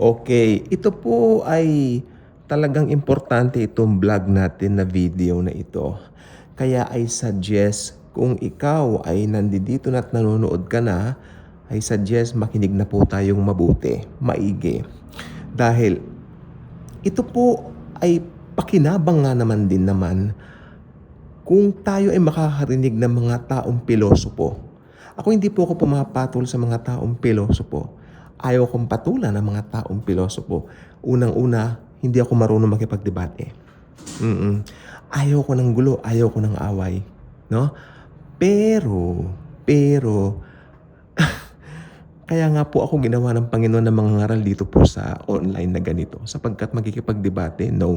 Okay, ito po ay talagang importante itong vlog natin na video na ito. Kaya I suggest kung ikaw ay nandito na at nanonood ka na, I suggest makinig na po tayong mabuti, maigi. Dahil ito po ay pakinabang nga naman din naman kung tayo ay makakarinig ng mga taong pilosopo. Ako hindi po ako pumapatol sa mga taong pilosopo. Ayaw kong patulan ng mga taong pilosopo. Unang-una, hindi ako marunong makipagdebate. Ayaw ko ng gulo, ayaw ko ng away. No? Pero, kaya nga po ako ginawa ng Panginoon ng mga ngaral dito po sa online na ganito. Sapagkat magkikipagdebate, no.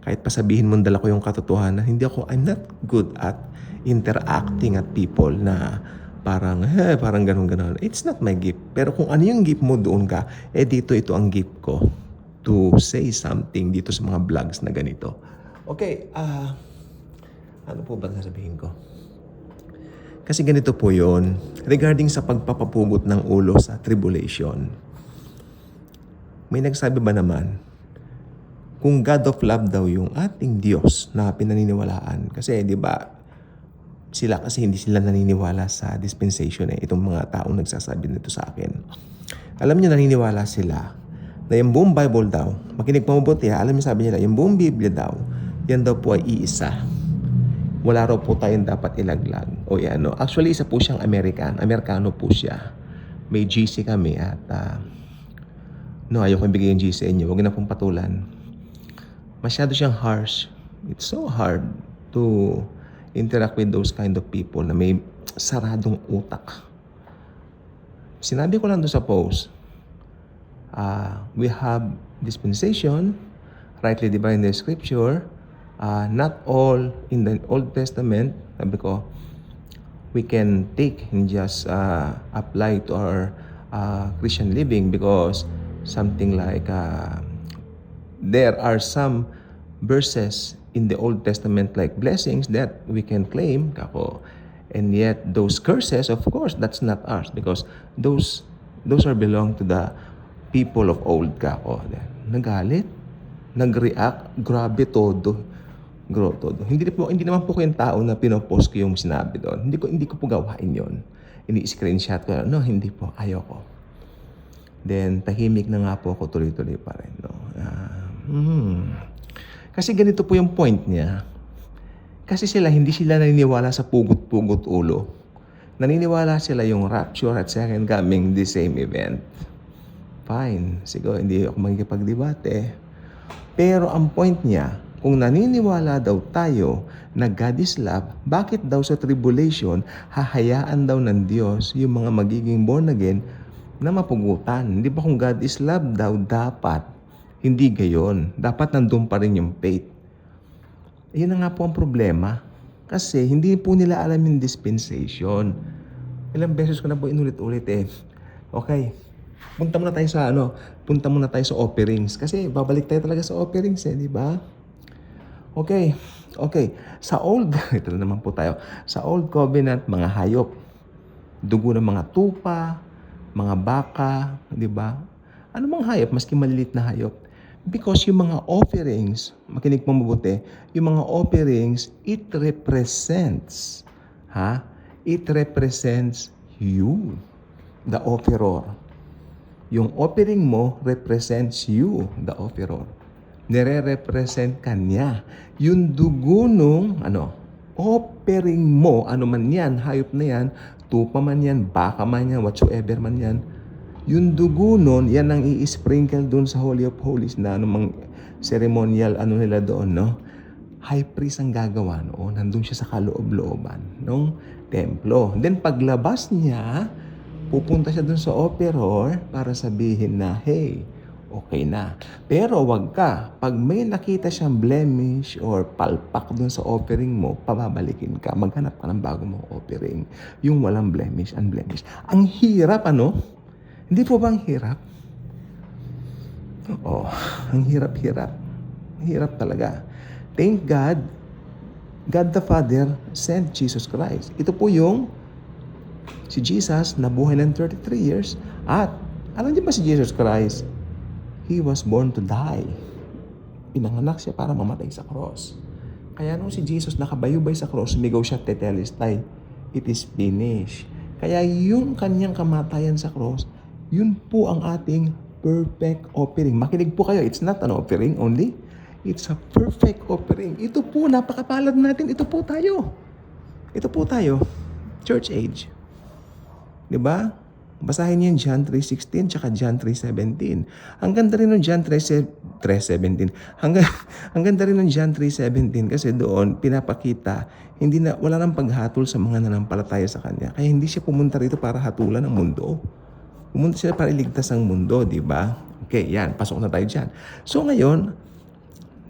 Kahit pasabihin mong dala ko yung katotohanan, I'm not good at interacting at people na parang ganun. It's not my gift. Pero kung ano yung gift mo doon ka, dito ito ang gift ko to say something dito sa mga vlogs na ganito. Okay, ano po ba sasabihin ko? Kasi ganito po yon regarding sa pagpapapugot ng ulo sa tribulation. May nagsabi ba naman, kung God of love daw yung ating Diyos na pinaniniwalaan. Kasi di ba, hindi sila naniniwala sa dispensation itong mga taong nagsasabi nito sa akin. Alam niyo, naniniwala sila na yung buong Bible daw, makinig pa mabuti alam niyo sabi nila, yung buong Biblia daw, yan daw po ay iisa. Wala raw po tayong dapat ilaglag. O yan, no? Actually, isa po siyang Amerikano po siya. May GC kami at ayoko ibigay yung GC inyo. Huwag na pong patulan. Masyado siyang harsh. It's so hard to interact with those kind of people na may saradong utak. Sinabi ko lang doon sa post, we have dispensation, rightly divided in the scripture. Not all in the Old Testament, sabi ko, we can take and just apply to our Christian living because something like there are some verses in the Old Testament like blessings that we can claim, kako. And yet those curses, of course, that's not ours because those are belong to the people of old, kako. Nagalit, nag-react, grabe todo. Hindi naman po ko yung tao na pinopost ko yung sinabi doon. Hindi ko po gawain yon. Ini-screenshot ko. No, hindi po. Ayoko. Then, tahimik na nga po ako tuloy-tuloy pa rin. No? Kasi ganito po yung point niya. Kasi hindi sila naniniwala sa pugot-pugot ulo. Naniniwala sila yung rapture at second coming, the same event. Fine. Siguro, hindi ako magkikipagdebate. Pero ang point niya, kung naniniwala daw tayo na God is love, bakit daw sa tribulation, hahayaan daw ng Diyos yung mga magiging born again na mapugutan? Hindi ba kung God is love daw, dapat hindi gayon. Dapat nandun pa rin yung faith. Yun na nga po ang problema. Kasi hindi po nila alam yung dispensation. Ilang beses ko na po inulit-ulit Okay. Punta muna tayo sa offerings. Kasi babalik tayo talaga sa offerings di ba? Okay. Ito na naman po tayo. Sa Old Covenant, mga hayop. Dugo ng mga tupa, mga baka, di ba? Ano mga hayop? Maski malilit na hayop. Because yung mga offerings, makinig mo mabuti, yung mga offerings, it represents you, the offerer. Yung offering mo represents you, the offerer. Nire-represent ka niya. Yung dugo nung, offering mo, ano man yan, hayop na yan, tupa man yan, baka man yan, whatsoever man yan, yung dugo nun, yan ang i-sprinkle dun sa Holy of Holies na anumang ceremonial, nila doon, no? High priest ang gagawa noon. Nandun siya sa kaloob-looban ng templo. Then paglabas niya, pupunta siya dun sa offerer para sabihin na, hey, okay na. Pero wag ka. Pag may nakita siyang blemish or palpak dun sa offering mo, pababalikin ka. Maghanap ka ng bago mong offering. Yung walang blemish, unblemished. Ang hirap, Hindi po ba ang hirap? Ang hirap-hirap. Hirap talaga. Thank God, God the Father sent Jesus Christ. Ito po yung si Jesus na buhay ng 33 years. At alam niyo ba si Jesus Christ? He was born to die. Pinanganak siya para mamatay sa cross. Kaya nung si Jesus nakabayubay sa cross, sumigaw siya, tetelestai, it is finished. Kaya yung kanyang kamatayan sa cross, yun po ang ating perfect offering. Makinig po kayo, it's not an offering only. It's a perfect offering. Ito po, napakapalad natin. Ito po tayo. Ito po tayo. Church age. Diba? Basahin niyo yung John 3:16 tsaka John 3:17. Ang ganda rin ng John 3:17. Ang ganda rin ng John 3:17 kasi doon pinapakita wala nang paghatol sa mga nanampalataya sa kanya. Kaya hindi siya pumunta rito para hatulan ang mundo. Pumunta siya para iligtas ang mundo, di ba? Okay, yan. Pasok na tayo dyan. So ngayon,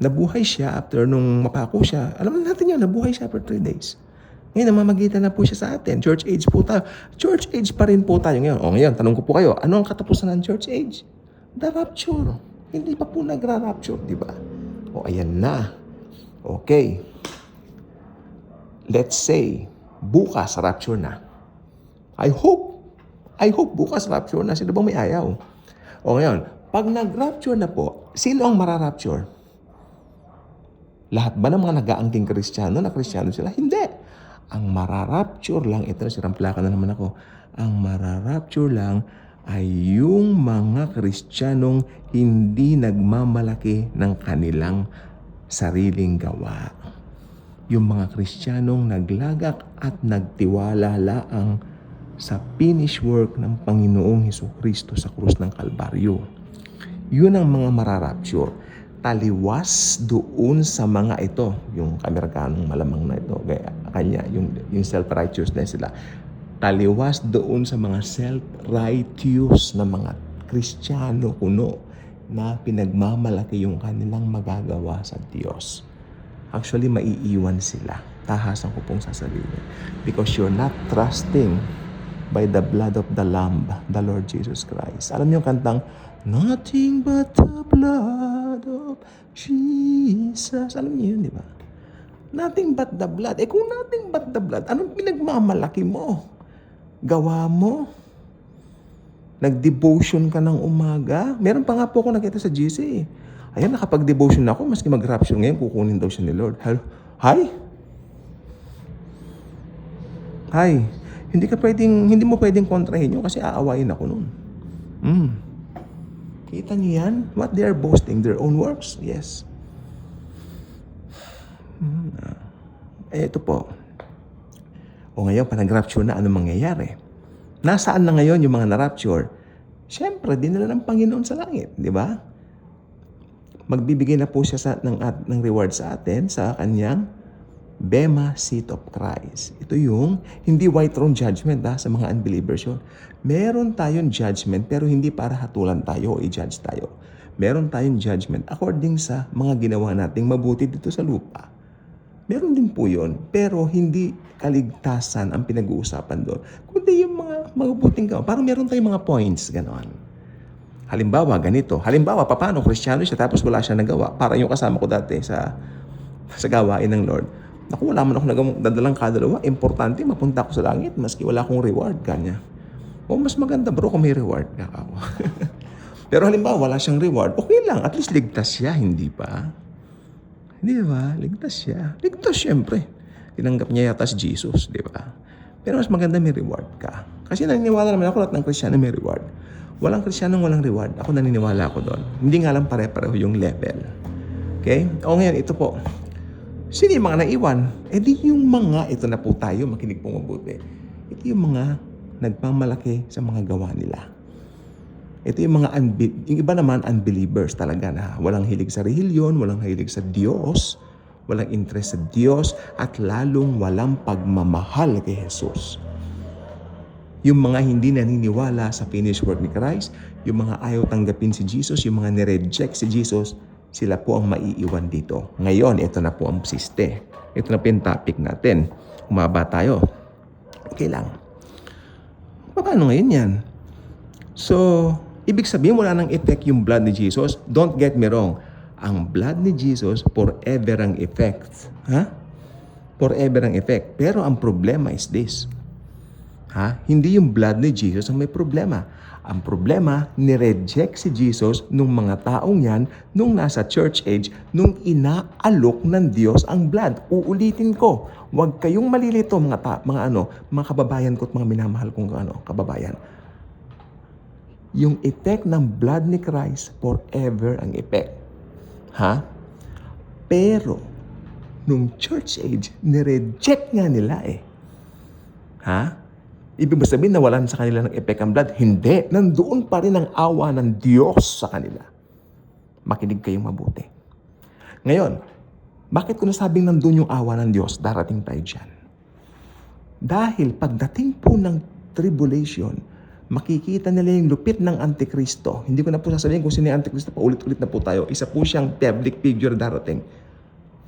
nabuhay siya after nung mapako siya. Alam natin yan, nabuhay siya for 3 days. Ngayon, namamagitan na po siya sa atin. Church age po tayo. Church age pa rin po tayo ngayon. O ngayon, tanong ko po kayo, ano ang katapusan ng church age? The rapture. Hindi pa po nagra-rapture, di ba? O ayan na. Okay. Let's say, bukas rapture na. I hope bukas rapture na. Sino bang may ayaw? O ngayon, pag nag-rapture na po, sino ang mara-rapture? Lahat ba ng mga nag-aangking Kristiyano na Kristiyano sila? Hindi. Ang mararapture lang, ito siramplaka na naman ako, ang mararapture lang ay yung mga Kristiyanong hindi nagmamalaki ng kanilang sariling gawa. Yung mga Kristiyanong naglagak at nagtiwala laang sa finished work ng Panginoong Hesukristo sa krus ng Kalbaryo. Yun ang mga mararapture. Taliwas doon sa mga ito, yung Amerikanong malamang na ito, kanya, yung self-righteousness sila. Taliwas doon sa mga self-righteous na mga Kristiyano kuno na pinagmamalaki yung kanilang magagawa sa Diyos. Actually, maiiwan sila. Tahasan ko pong sasabihin. Because you're not trusting by the blood of the Lamb, the Lord Jesus Christ. Alam niyo yung kantang, nothing but the blood of Jesus. Alam niyo yun, di ba? Nothing but the blood. Kung nothing but the blood, anong pinagmamalaki mo? Gawa mo? Nag-devotion ka ng umaga? Meron pa nga po ako nakita sa GC. Ayan, nakapag-devotion na ako, maski mag-rapture ngayon, kukunin daw siya ni Lord. Hi? Hindi mo pwedeng kontrahin yun kasi aawayin ako nun. Kita niyo yan? What they are boasting? Their own works? Yes. Ito po. O ngayon, pa nag-rapture na, ano mangyayari? Nasaan na ngayon yung mga na-rapture? Siyempre, dinala ng Panginoon sa langit, di ba? Magbibigay na po siya ng reward sa atin sa kanyang Bema Seat of Christ. Ito yung hindi white throne judgment sa mga unbelievers yun. Meron tayong judgment pero hindi para hatulan tayo o i-judge tayo. Meron tayong judgment according sa mga ginawa nating mabuti dito sa lupa. Meron din po yun, pero hindi kaligtasan ang pinag-uusapan doon. Kundi yung mga mabuting gawa. Parang meron tayong mga points, gano'n. Halimbawa, ganito. Halimbawa, paano Kristiyano siya tapos wala siya nagawa? Parang yung kasama ko dati sa gawain ng Lord. Naku, wala man ako nagdadalang kadalawa. Importante, mapunta ako sa langit maski wala akong reward kanya. O mas maganda bro kung may reward ka ako. Pero halimbawa, wala siyang reward. Okay lang, at least ligtas siya, hindi ba? Hindi ba? Ligtas siya. Ligtas siyempre. Tinanggap niya yata si Jesus, di ba? Pero mas maganda may reward ka. Kasi naniniwala naman ako lahat ng Kristiyano may reward. Walang Kristiyanong walang reward. Ako naniniwala ako doon. Hindi nga lang pare-pareho yung level. Okay? O ngayon, ito po. Sino yung mga naiwan? Di yung mga, ito na po tayo, makinig po mabuti. Ito yung mga nagpamalaki sa mga gawa nila. Ito yung mga, yung iba naman, unbelievers talaga na walang hilig sa relihiyon, walang hilig sa Diyos, walang interest sa Diyos, at lalong walang pagmamahal kay Jesus. Yung mga hindi naniniwala sa finished work ni Christ, yung mga ayaw tanggapin si Jesus, yung mga nireject si Jesus, sila po ang maiiwan dito. Ngayon, ito na po ang siste. Ito na po yung topic natin. Umaba tayo. Okay lang. Paano ngayon yan? So, ibig sabihin wala nang effect yung blood ni Jesus. Don't get me wrong. Ang blood ni Jesus, forever ang effect. Forever ang effect. Pero ang problema is this. Hindi yung blood ni Jesus ang may problema. Ang problema, nireject si Jesus nung mga taong yan, nung nasa church age, nung inaalok ng Diyos ang blood. Uulitin ko, huwag kayong malilito mga kababayan ko at mga minamahal kong kababayan. Yung effect ng blood ni Christ, forever ang effect. Ha? Pero, nung church age, nireject nga nila eh. Ha? Ibig sabihin na walan sa kanila ng effect ang blood? Hindi. Nandoon pa rin ang awa ng Diyos sa kanila. Makinig kayong mabuti. Ngayon, bakit ko nasabing nandoon yung awa ng Diyos? Darating tayo dyan. Dahil pagdating po ng tribulation, makikita nila yung lupit ng Antikristo. Hindi ko na po sasabihin kung sino yung Antikristo. Paulit-ulit na po tayo. Isa po siyang public figure darating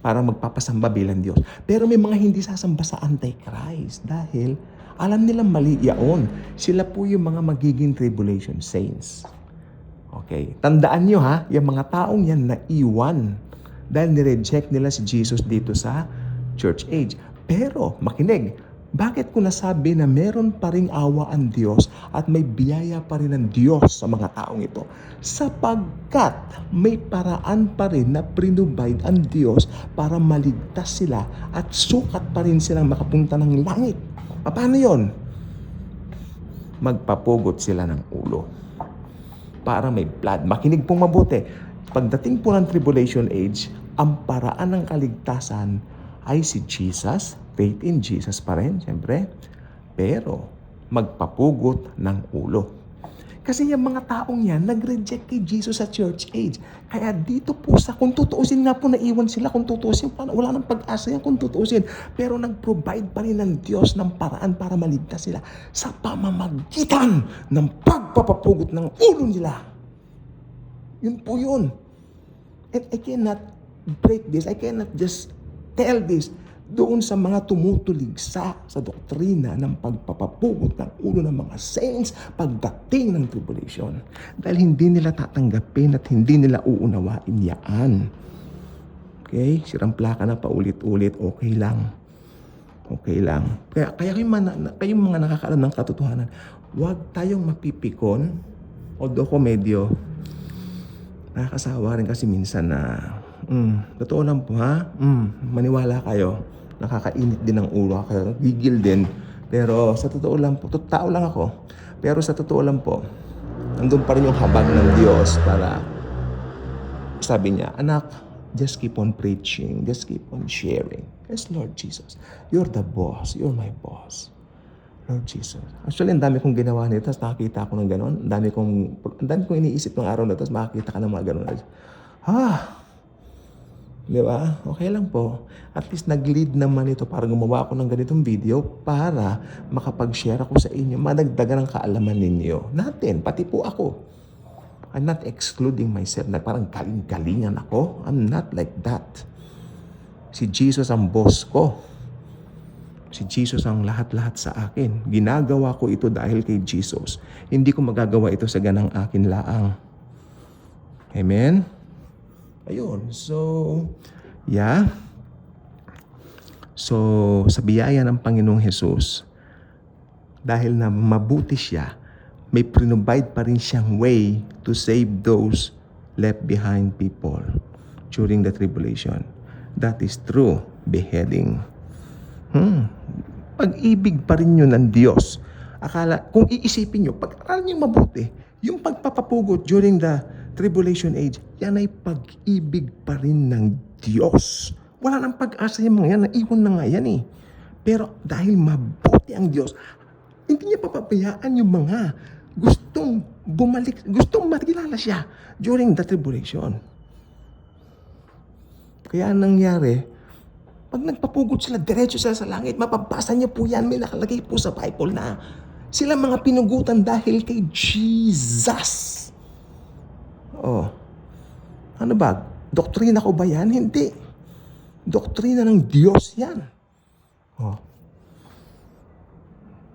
para magpapasamba bilang Diyos. Pero may mga hindi sasamba sa Antichrist dahil alam nilang mali yaon. Sila po yung mga magiging tribulation saints. Okay? Tandaan nyo ha, yung mga taong yan na iwan dahil nireject nila si Jesus dito sa church age. Pero, makinig, bakit ko nasabi na meron pa ring awa ang Diyos at may biyaya pa rin ng Diyos sa mga taong ito? Sapagkat may paraan pa rin na prinubide ang Diyos para maligtas sila at sukat pa rin silang makapunta ng langit. Paano yon? Magpapugot sila ng ulo para may blood. Makinig pong mabuti. Pagdating po ng tribulation age, ang paraan ng kaligtasan ay si Jesus, faith in Jesus pa rin, siyempre. Pero, magpapugot ng ulo. Kasi yung mga taong yan, nag-reject kay Jesus sa church age. Kaya dito po kung tutuusin nga po, naiwan sila, kung tutuusin, wala nang pag-asa yan kung tutuusin. Pero nag-provide pa rin ng Diyos ng paraan para maligtas sila sa pamamagitan ng pagpapapugot ng ulo nila. Yun po yun. And I cannot break this. I cannot just tell this doon sa mga tumutuligsa sa doktrina ng pagpapapugot ng ulo ng mga saints pagdating ng tribulation. Dahil hindi nila tatanggapin at hindi nila uunawain yaan. Okay? Sirang plaka na paulit-ulit, okay lang. Okay lang. Kaya kayong mga nakakaalam ng katotohanan, huwag tayong mapipikon. Although ko medyo nakakasawa rin kasi minsan na totoo lang po ha, maniwala kayo. Nakakainit din ng ulo, kaya gigil din. Pero sa totoo lang po, tao lang ako. Pero sa totoo lang po, nandun pa rin yung habag ng Diyos para sabi niya, anak, just keep on preaching, just keep on sharing. Yes, Lord Jesus, you're the boss, you're my boss. Lord Jesus. Actually, ang dami kong ginawa nito, tapos nakakita ako ng gano'n. Ang dami kong iniisip ng araw na ito, tapos makakita ka ng mga gano'n. Di ba? Okay lang po. At least nag-lead naman ito para gumawa ako ng ganitong video para makapag-share ako sa inyo, madagdagan ang kaalaman ninyo. Natin, pati po ako. I'm not excluding myself na parang galing-galingan ako. I'm not like that. Si Jesus ang boss ko. Si Jesus ang lahat-lahat sa akin. Ginagawa ko ito dahil kay Jesus. Hindi ko magagawa ito sa ganang akin laang. Amen? Ayun. So, yeah. So, sa biyaya ng Panginoong Jesus, dahil na mabuti siya, may provide pa rin siyang way to save those left behind people during the tribulation. That is true beheading. Pag-ibig pa rin yun ng Diyos. Kung iisipin nyo, pag-aralan nyo mabuti, yung pagpapapugot during the tribulation age, yan ay pag-ibig pa rin ng Diyos. Wala nang pag-asa yung mga yan, naiwan na nga yan eh. Pero dahil mabuti ang Diyos, hindi niya papabayaan yung mga gustong bumalik, gustong makilala siya during the tribulation. Kaya nangyari, pag nagpapugot sila, diretso sila sa langit, mapabasa niyo po yan, may nakalagay po sa Bible na sila mga pinugutan dahil kay Jesus. Oh, ano ba? Doktrina ko ba yan? Hindi. Doktrina ng Diyos yan. Oh.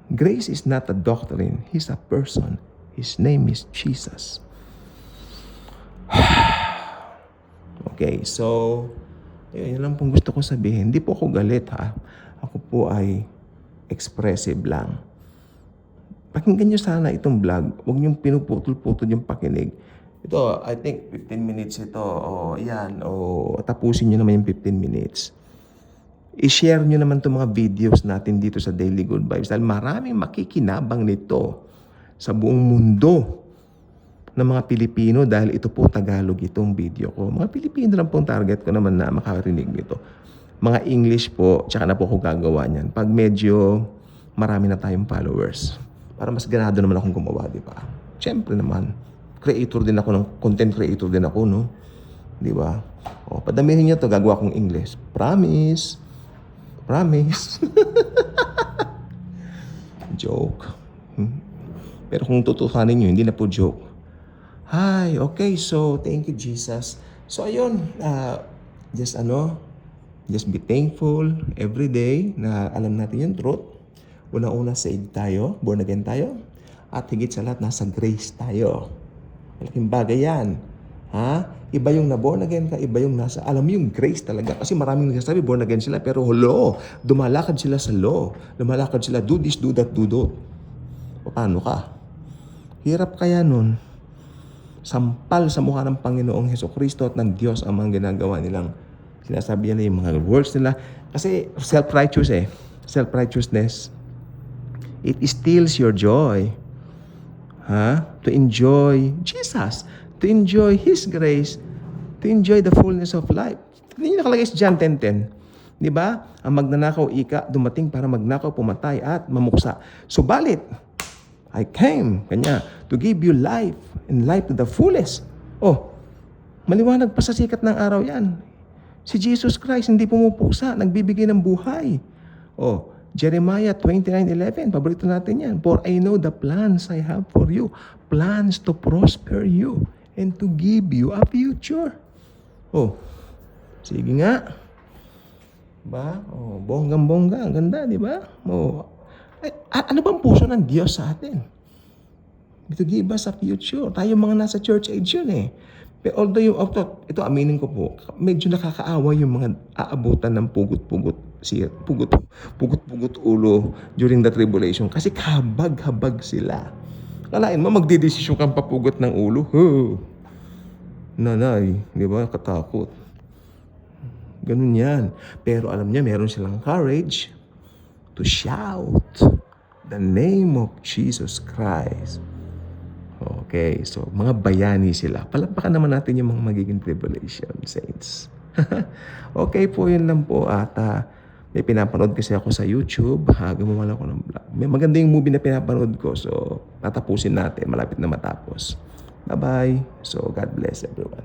Grace is not a doctrine. He's a person. His name is Jesus. Okay, so yun lang pong gusto ko sabihin. Hindi po ako galit ha. Ako po ay expressive lang. Pakinggan nyo sana itong vlog. Huwag niyong pinuputol-putol yung pakinig. Ito, I think 15 minutes ito. O, yan. O, tapusin nyo naman yung 15 minutes. I-share nyo naman itong mga videos natin dito sa Daily Good Vibes. Dahil maraming makikinabang nito sa buong mundo ng mga Pilipino dahil ito po Tagalog itong video ko. Mga Pilipino lang pong target ko naman na makarinig nito. Mga English po, tsaka na po ako gagawa niyan. Pag medyo marami na tayong followers. Para mas ganado naman akong gumawa, di ba? Siyempre naman, creator din ako, content creator din ako, no? Di ba? O, padamihin niyo to, gagawa kong English. Promise. Promise. Joke. Pero kung tutuhanin nyo, hindi na po joke. Hi, okay, so thank you, Jesus. So, ayun, just be thankful every day na alam natin yung truth. Una-una, saved tayo, born again tayo. At higit sa lahat, nasa grace tayo. Malaking bagay yan. Ha? Iba yung na-born again ka, iba yung nasa, alam mo yung grace talaga. Kasi maraming nagsasabi, born again sila, pero hello, dumalakad sila sa law. Dumalakad sila, do this, do that, do that. O paano ka? Hirap kaya nun. Sampal sa mukha ng Panginoong Hesukristo at ng Diyos ang mga ginagawa nilang sinasabi nila yung mga words nila. Kasi self-righteous self-righteousness. It steals your joy. To enjoy Jesus. To enjoy His grace, to enjoy the fullness of life. Hindi nyo nakalagay sa John 10:10. Di ba? Ang magnanakaw ika, dumating para magnakaw, pumatay at mamuksa. Subalit, I came, kanya, to give you life and life to the fullest. Oh, maliwanag pa sa sikat ng araw yan. Si Jesus Christ hindi pumupuksa, nagbibigay ng buhay. Oh, Jeremiah 29:11, paborito natin yan. For I know the plans I have for you, plans to prosper you and to give you a future. Oh, sige nga. Ba? Oh, bonggang-bongga. Ang ganda, di ba? Oh, ano bang puso ng Diyos sa atin? To give us a future. Tayo mga nasa church age yun eh. Pero although ito aminin ko po, medyo nakakaawa yung mga aabutan ng pugot-pugot ulo during the tribulation. Kasi kabag-habag sila. Kalain mo, magdidesisyon kang papugot ng ulo. Nanay, di ba? Katakot. Ganun yan. Pero alam niya, meron silang courage to shout the name of Jesus Christ. Okay, so mga bayani sila. Palapakan naman natin yung mga magiging tribulation saints. Okay po, yun lang po. At may pinapanood kasi ako sa YouTube. Gumawa lang ako ng vlog. May maganda yung movie na pinapanood ko. So, tatapusin natin. Malapit na matapos. Bye-bye. So, God bless everyone.